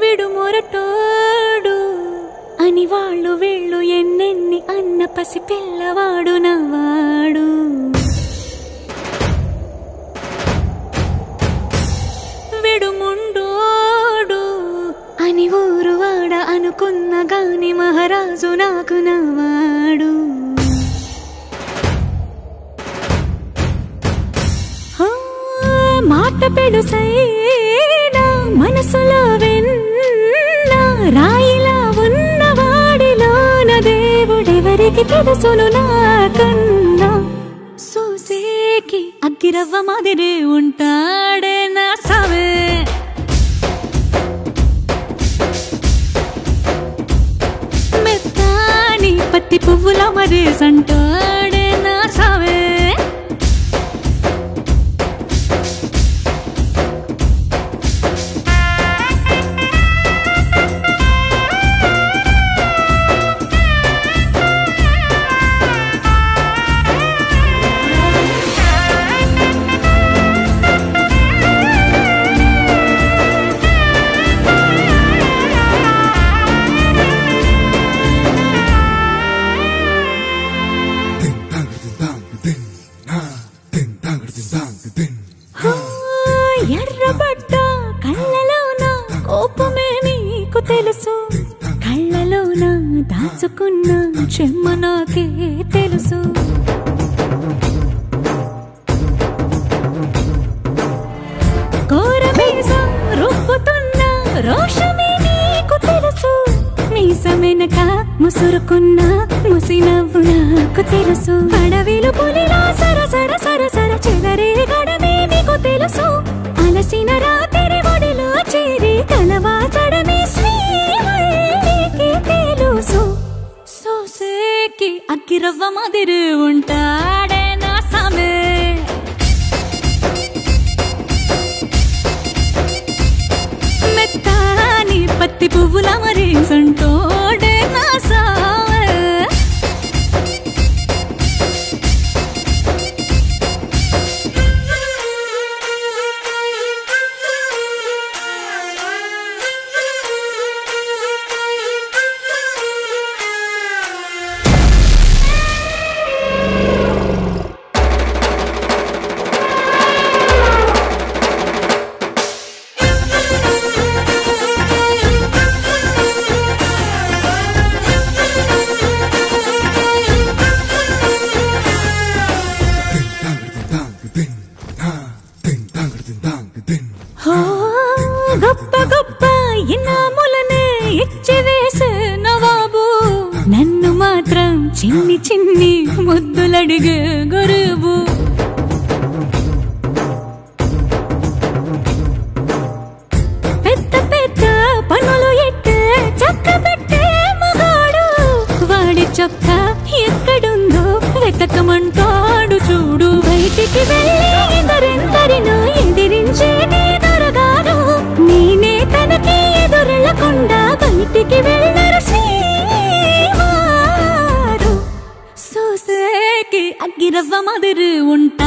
విడుమొరటోడు అని వాళ్ళు వీళ్ళు ఎన్నెన్ని అన్న పసి పిల్లవాడు నవ్వాడు. విడుముండోడు అని ఊరువాడ అనుకున్న గాని మహారాజు నాకు నవ్వాడు. మాట పెడుసైనా మనసులో వెన్న రాయిలా ఉన్నవాడిలోన దేవుడెవరికి తెలుసును నాకన్నా. సూసేకి అగ్గిరవ్వ మాదిరి ఉంటాడే నా సావే. మెత్తాని పత్తి పువ్వుల మరేసంటాడే నా సావే. ఎర్రబడ్డ కళ్ళలోన కోపమే నీకు తెలుసు, కళ్ళలోన దాచుకున్న చెమ్మ నాకే తెలుసు. కోరమీసం రుబ్బుతున్న రోషమే నీకు తెలుసు, మీసమెనక ముసురుకున్న ముసినవ్వు నాకు తెలుసు. అడవిలు పులిలా సరసర సరసర చెదరే గడమే నీకు తెలుసు, అలసిన రాత్రి ఒడిలో చేరి కలవాచడమే శ్రీవల్లికి తెలుసు. సోసేకి అగ్గిరవ్వ మాదిరి ఉంటాడే నా సామే. మెత్తాని పత్తి పువ్వుల మరేసంటోడే నా సామే. గొప్ప గొప్ప ఇనాములనే ఇచ్చి వేసే నవాబు, నన్ను మాత్రం చిన్ని చిన్ని ముద్దులడిగే గురువు. పెద్ద పెద్ద పనులు ఎట్టే చక్క పెట్టే మగాడు, వాడి చొక్క ఎక్కడుందో వెతకమంటాడు చూడు. బయటికి వెళ్ళి ఎందరెందరినో ఎదిరించే దొరగాడు, నేనే తనకి ఎదురెళ్ళకుండా బయటికి వెళ్ళరు శ్రీవారు. సోసేకి అగ్గిరవ్వ మాదిరి ఉంటా